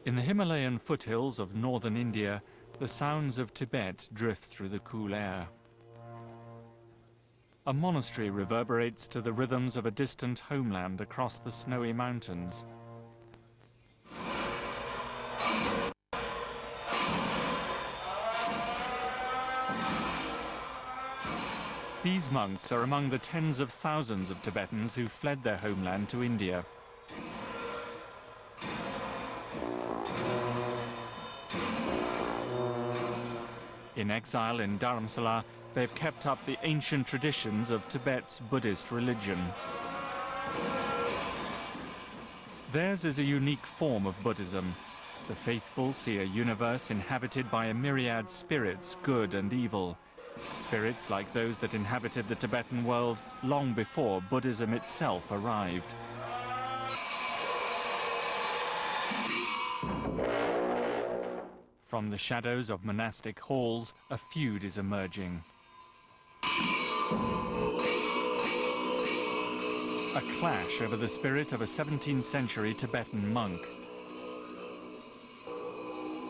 In the Himalayan foothills of northern India, the sounds of Tibet drift through the cool air. A monastery reverberates to the rhythms of a distant homeland across the snowy mountains. These monks are among the tens of thousands of Tibetans who fled their homeland to India. In exile in Dharamshala, they've kept up the ancient traditions of Tibet's Buddhist religion. Theirs is a unique form of Buddhism. The faithful see a universe inhabited by a myriad spirits, good and evil. Spirits like those that inhabited the Tibetan world long before Buddhism itself arrived. From the shadows of monastic halls, a feud is emerging. A clash over the spirit of a 17th century Tibetan monk.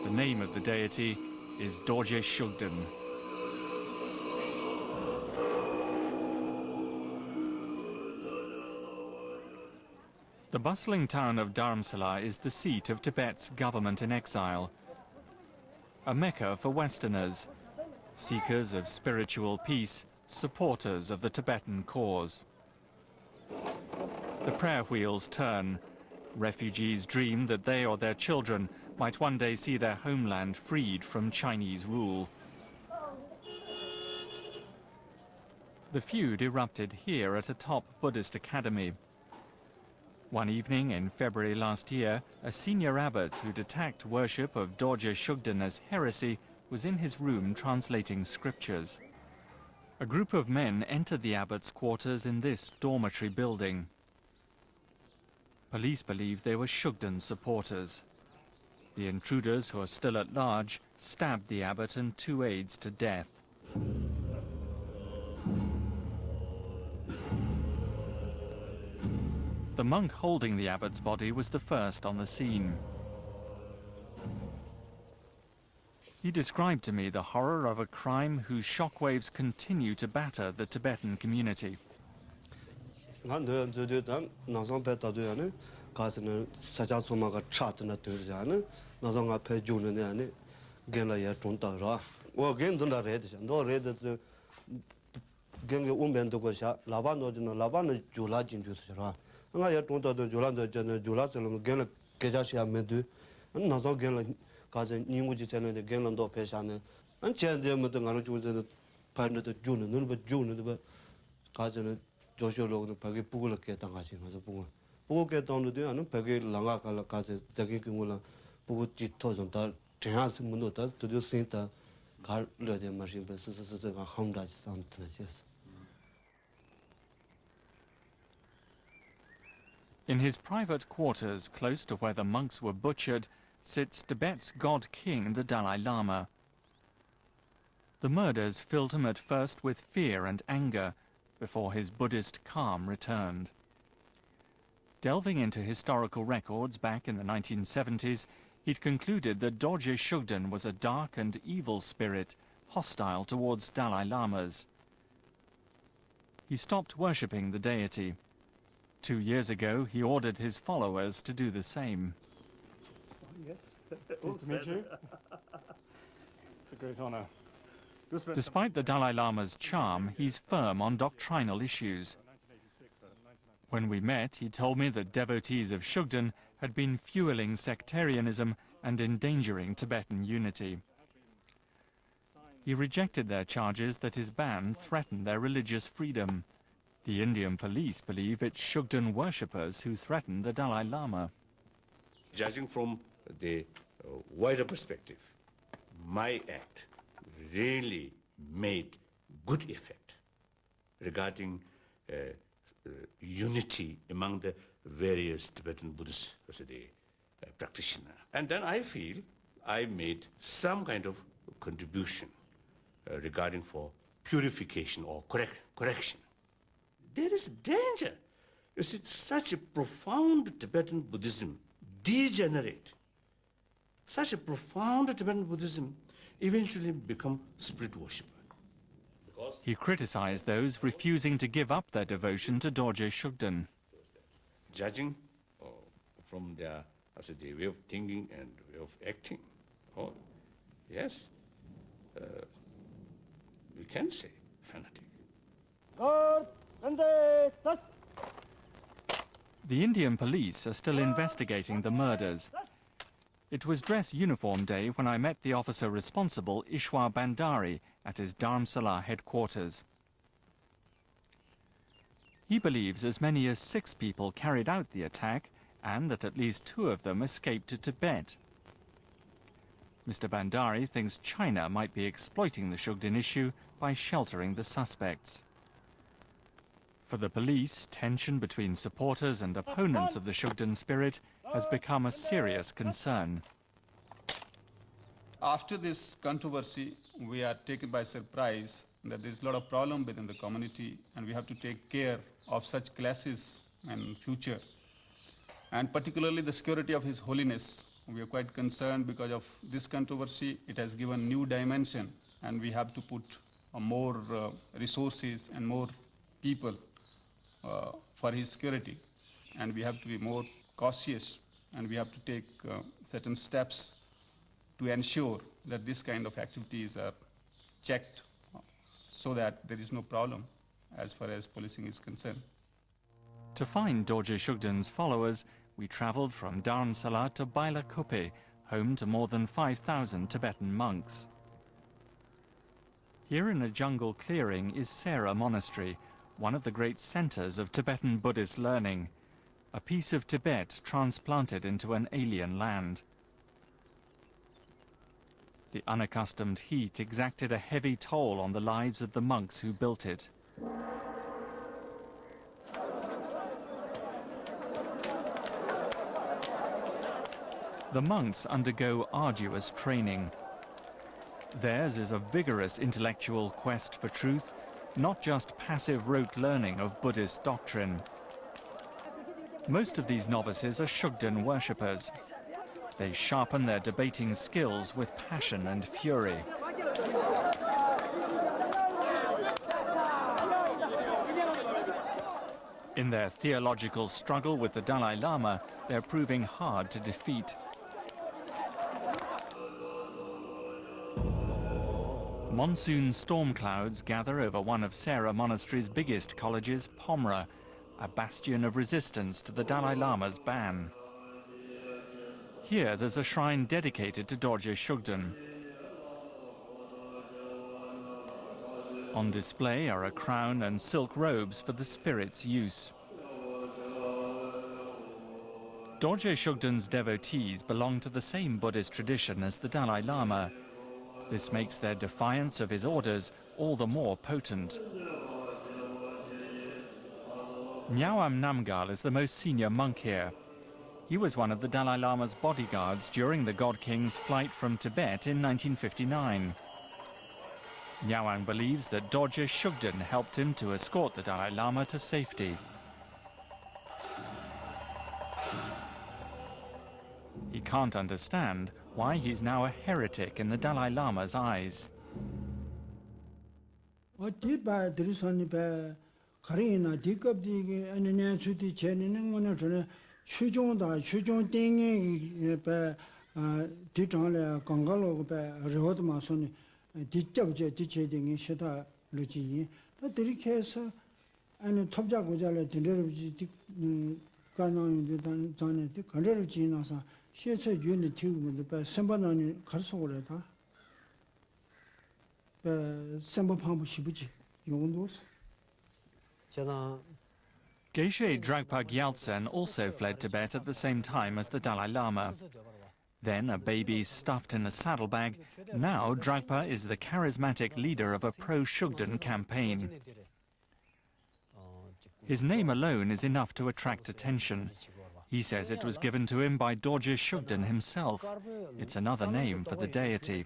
The name of the deity is Dorje Shugden. The bustling town of Dharamshala is the seat of Tibet's government in exile. A mecca for Westerners, seekers of spiritual peace, supporters of the Tibetan cause. The prayer wheels turn. Refugees dream that they or their children might one day see their homeland freed from Chinese rule. The feud erupted here at a top Buddhist academy. One evening in February last year, a senior abbot who'd attacked worship of Dorje Shugden as heresy was in his room translating scriptures. A group of men entered the abbot's quarters in this dormitory building. Police believe they were Shugden supporters. The intruders, who are still at large, stabbed the abbot and 2 aides to death. The monk holding the abbot's body was the first on the scene. He described to me the horror of a crime whose shockwaves continue to batter the Tibetan community. In his private quarters, close to where the monks were butchered, sits Tibet's God King, the Dalai Lama. The murders filled him at first with fear and anger, before his Buddhist calm returned. Delving into historical records back in the 1970s, he'd concluded that Dorje Shugden was a dark and evil spirit, hostile towards Dalai Lamas. He stopped worshipping the deity. 2 years ago, he ordered his followers to do the same. Yes, pleased to meet you. It's a great honor. Despite the Dalai Lama's charm, he's firm on doctrinal issues. When we met, he told me that devotees of Shugden had been fueling sectarianism and endangering Tibetan unity. He rejected their charges that his ban threatened their religious freedom. The Indian police believe it's Shugden worshippers who threatened the Dalai Lama. Judging from the wider perspective, my act really made good effect regarding unity among the various Tibetan Buddhist practitioners. And then I feel I made some kind of contribution regarding for purification or correction. There is danger. You see, such a profound Tibetan Buddhism degenerate such a profound Tibetan Buddhism eventually become spirit worship? He criticized those refusing to give up their devotion to Dorje Shugden. Judging from their way of thinking and way of acting. Oh, yes, we can say fanatic. The Indian police are still investigating the murders. It was dress uniform day when I met the officer responsible, Ishwar Bandari, at his Dharamshala headquarters. He believes as many as 6 people carried out the attack and that at least 2 of them escaped to Tibet. Mr. Bandari thinks China might be exploiting the Shugden issue by sheltering the suspects. For the police, tension between supporters and opponents of the Shugden spirit has become a serious concern. After this controversy, we are taken by surprise that there's a lot of problem within the community and we have to take care of such classes in future. And particularly the security of His Holiness. We are quite concerned because of this controversy. It has given new dimension and we have to put more resources and more people for his security. And we have to be more cautious and we have to take certain steps to ensure that this kind of activities are checked so that there is no problem as far as policing is concerned. To find Dorje Shugden's followers, we travelled from Dharamshala to Bailakuppe, home to more than 5,000 Tibetan monks. Here in a jungle clearing is Sera Monastery, one of the great centres of Tibetan Buddhist learning, a piece of Tibet transplanted into an alien land. The unaccustomed heat exacted a heavy toll on the lives of the monks who built it. The monks undergo arduous training. Theirs is a vigorous intellectual quest for truth, not just passive rote learning of Buddhist doctrine. Most of these novices are Shugden worshippers. They sharpen their debating skills with passion and fury. In their theological struggle with the Dalai Lama, they're proving hard to defeat. Monsoon storm clouds gather over one of Sera Monastery's biggest colleges, Pomra, a bastion of resistance to the Dalai Lama's ban. Here there's a shrine dedicated to Dorje Shugden. On display are a crown and silk robes for the spirit's use. Dorje Shugden's devotees belong to the same Buddhist tradition as the Dalai Lama. This makes their defiance of his orders all the more potent. Nyawam Namgyal is the most senior monk here. He was one of the Dalai Lama's bodyguards during the God King's flight from Tibet in 1959. Nyawang believes that Dorje Shugden helped him to escort the Dalai Lama to safety. He can't understand why he's now a heretic in the Dalai Lama's eyes. Geshe Dragpa Gyaltsen also fled Tibet at the same time as the Dalai Lama. Then a baby stuffed in a saddlebag, now Dragpa is the charismatic leader of a pro-Shugden campaign. His name alone is enough to attract attention. He says it was given to him by Dorje Shugden himself. It's another name for the deity.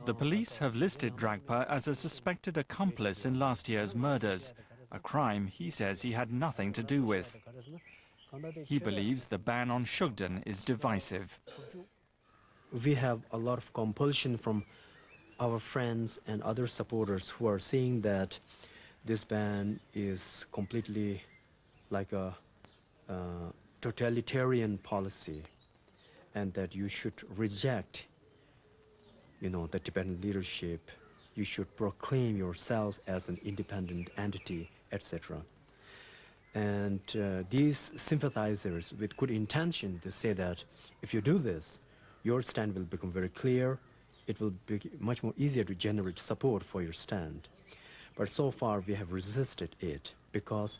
The police have listed Dragpa as a suspected accomplice in last year's murders, a crime he says he had nothing to do with. He believes the ban on Shugden is divisive. We have a lot of compulsion from our friends and other supporters who are saying that this ban is completely like a totalitarian policy, and that you should reject, the Tibetan leadership. You should proclaim yourself as an independent entity, etc. And these sympathizers with good intention, they say that if you do this, your stand will become very clear. It will be much more easier to generate support for your stand. But so far we have resisted it because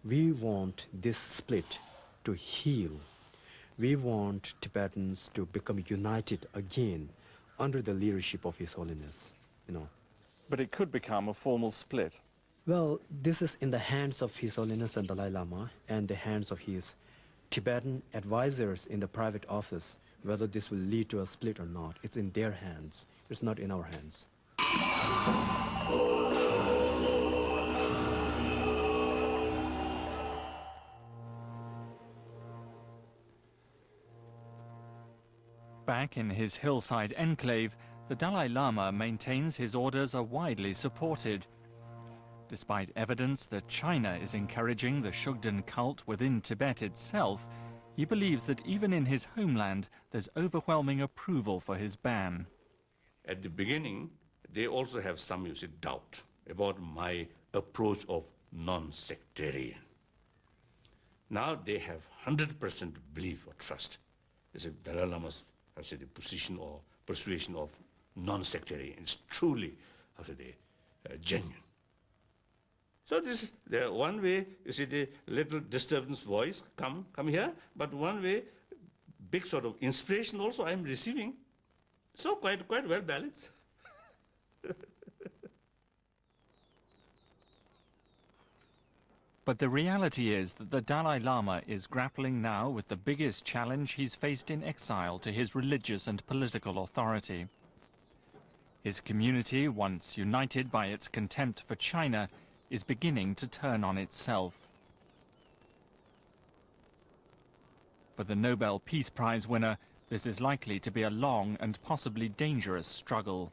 we want this split to heal. We want Tibetans to become united again under the leadership of His Holiness, But it could become a formal split. Well, this is in the hands of His Holiness the Dalai Lama and the hands of his Tibetan advisors in the private office. Whether this will lead to a split or not, it's in their hands. It's not in our hands. Back in his hillside enclave, the Dalai Lama maintains his orders are widely supported. Despite evidence that China is encouraging the Shugden cult within Tibet itself, he believes that even in his homeland there's overwhelming approval for his ban. At the beginning, they also have some, doubt about my approach of non-sectarian. Now they have 100% belief or trust. It's a Dalai Lama's, the position or persuasion of non-sectarian. It's truly, genuine. So this is the one way, the little disturbance voice come here, but one way, big sort of inspiration also I'm receiving. So quite well balanced. But the reality is that the Dalai Lama is grappling now with the biggest challenge he's faced in exile to his religious and political authority. His community, once united by its contempt for China, is beginning to turn on itself. For the Nobel Peace Prize winner, this is likely to be a long and possibly dangerous struggle.